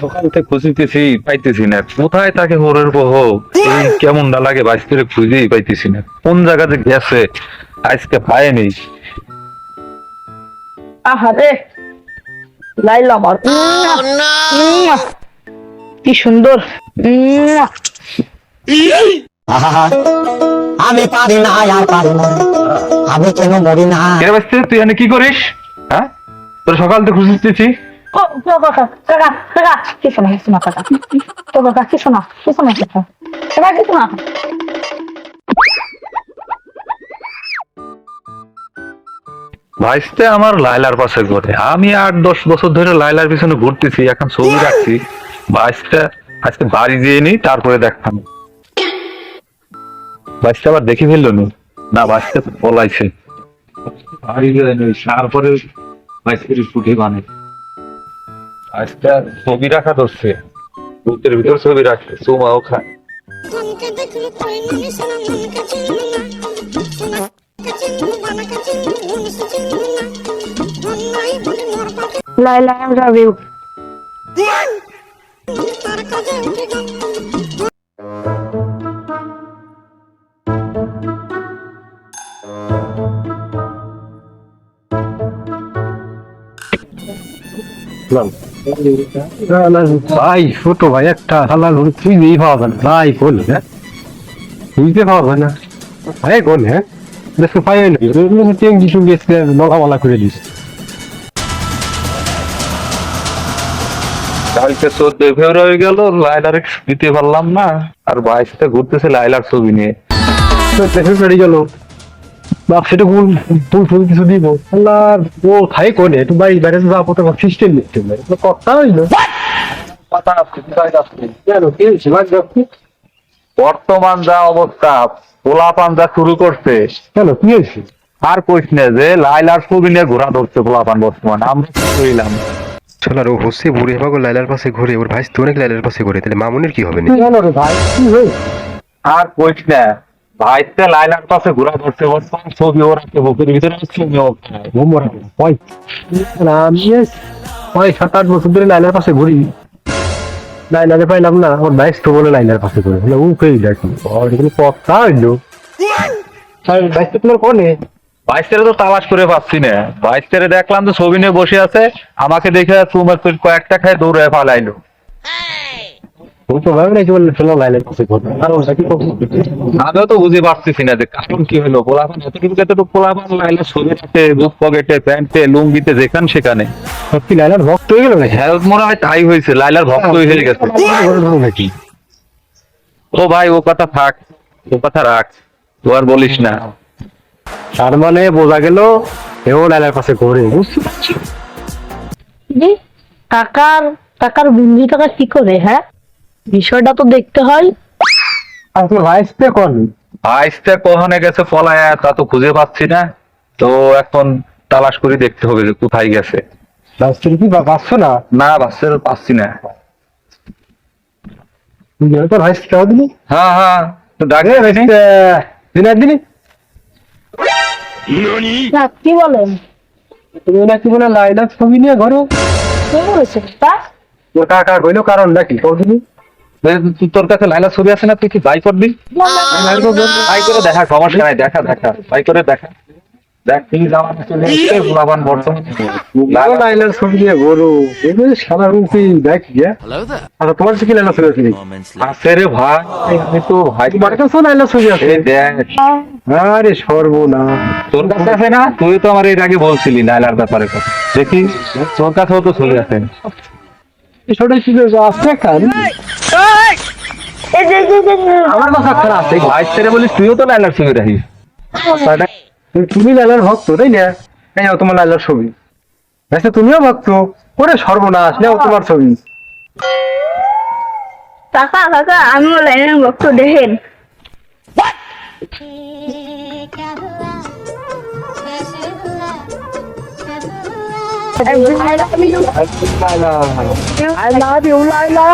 সকাল থেকে খুঁজিতেছি পাইতেছি না, কোথায় তাকে হোরের বহ। এই কেমনটা লাগে বাইশ করে খুঁজেই পাইতেছি না, কোন জায়গাতে গেছে আজকে পায়নি। আহারে লাইলা আমার কি সুন্দর। আমি পারি না আর পারি না, আমি কেন মরি না। কে বাঁচতে তুই এখানে কি করিস? হ্যাঁ, তোর সকাল থেকে খুঁজতেছি। কিছু না কিছু না কাকা, তো কাকা কিছু না কিছু না কাকা, কিছু না। ভাইস্তে আমার লাইলার পাশে ঘরে, আমি 8-10 বছর ধরে লাইলার পিছনে ঘুরতেছি, এখন ছবি রাখছি। ভাইস্তে আজকে বাড়ি দিয়ে নি, তারপরে দেখানো। ভাইস্তে আবার দেখি ফেললো না, ভাইস্তে পলাইছে। বাড়ি দিয়ে নি, তারপরে ভাইস্তে ফুটে বানে। আজকে ছবি রাখা ধরছে, বুকের ভিতর ছবি রাখছে, চুমাও খায়। লাইলা আই লাভ ইউ। ভাই ছোট ভাই একটা হালাল তুই নেই পাওয়া না ভাই বল, হ্যাঁ বুঝতে পাওয়া না ভাই কোন, হ্যাঁ দেখতে পাই না টেঙ্গি সঙ্গে নলামালা করে দিস। কালকে 14 ফেব্রুয়ারি গেল, লাইলার দিতে পারলাম না, আর বাইশটা ঘুরতেছে লাইলার ছবি নিয়ে। ফেব্রুয়ারি গেল, বাপ সেটা কোন ফুল কিছু দিব আল্লাহ ও খাই কোনে একটু বাড়ি বাইরে যাবো তো সিস্টেম নিচ্ছে কথা হইলো কেন কি হয়েছে লাগবে? বর্তমান যা অবস্থা, পোলাপান যা শুরু করছে, কেন কি হয়েছে? আর কইস না যে লাইলার ছবি নিয়ে ঘোরা ধরছে পোলাপান বর্তমান। আমরা কি কইলাম, শালার ও হচ্ছে বুড়ি ভাগো লাইলার পাশে ঘুরে, ওর ভাই তো অনেক লাইলার পাশে ঘুরে, তাহলে মামুনের কি হবে না? কেন রে ভাই কি হয়েছে? আর কইস না, ভাইতে লাইলার পাশে ঘোরা ধরছে বর্তমান, ছবি ও রাখছে বুকের ভিতরে, ছবি ও খায়। আমি 7-8 বছর ধরে লাইনার পাশে ঘুরি, লাইনারে পাইলাম না, ওর বাইশ তো বলে লাইনার পাশে ঘুরে ও পেয়ে দেখি কথা হইলো বাইশ তো তোমার কনে বাইশটারে তো তালাশ করে পাচ্ছি না, বাইশটারে দেখলাম তো ছবি নিয়ে বসে আছে, আমাকে দেখে তোমার কয়েকটা খায় দৌড়ে পালাইলো। ও তো ভাবে নাকি বললে চলো লাইনার পাশে ঘুরবে, আর ওটা কি করবো? আমিও তো বুঝে পারতেছি না যে কারণ কি হলো, পোলাপান এতটুকু পোলাপান লাইলার ছবি রাখতে, বুক পকেটে, প্যান্টে, লুঙ্গিতে, যেখানে সেখানে। সত্যি লাইনার ভক্ত হয়ে গেল নাকি? হ্যাঁ মনে হয় তাই হয়েছে, লাইলার ভক্ত হয়ে গেছে নাকি? ও ভাই ও কথা থাক, ও কথা রাখ, তো আর বলিস না। তার মানে বোঝা গেল এও লাইনার পাশে ঘুরে, বুঝতে পারছি। জি কাকার কাকার বন্ধু টাকা কি করে? হ্যাঁ বিষয়টা তো দেখতে হয়। আর তোমার ভাইসতে কোন? আইসটা কখনে গেছে পলায়া, তা তো খুঁজে পাচ্ছি না, তো এখন তালাশ করে দেখতে হবে যে কোথায় গেছে। ভাইসতে কি পাচ্ছো না? না বাচ্চা পাচ্ছি না। তোর ভাইসতে কেউ দিলি? হ্যাঁ হ্যাঁ, তো ডাকে দিনের দিনই না কি বলেন? তুমি নাকি বলে লাইনার ছবি নিয়ে ঘরে কে বলেছে তা? তোর কাকা কইলো কারণ নাকি কদিনই তোর কাছে লাইলার ছবি আছে না, তুই কি বাই করবি? বাই করে দেখা, সমস্যা নাই, দেখা দেখা বাই করে দেখা। দেখ তুই জামানা চলে এসেছে, পোলাপান বর্তমানে লাইনার ছবি নিয়ে ঘোরো এগুলো সারা রুম কি দেখ গিয়া। আচ্ছা তোমার কি লাইনার ছবি আছে? আছে রে ভাই, আমি তো ভাই তোমার কাছে লাইনার ছবি আছে? এই দেখ, আরে সর্বনাশ, তোর কাছে আছে না? তুই তো আমার এর আগে বলছিলি লাইলার ব্যাপারে কথা, দেখি তোর কাছেও তো ছবি আছে। সেটাই কি আছে কান আমার কথা খারাপ আছে ভাই ছেড়ে বলিস, তুইও তো লাইলার ছবি রাখিস। তুমি লাইলার ভক্ত তাই না? এই নাও তোমার লাইলার ছবি। আচ্ছা তুমিও ভক্ত, ওরে সর্বনাশ, নাও তোমার ছবি। কাকা কাকা আমিও লাইনের ভক্ত, দেখেন। I love you, Laila.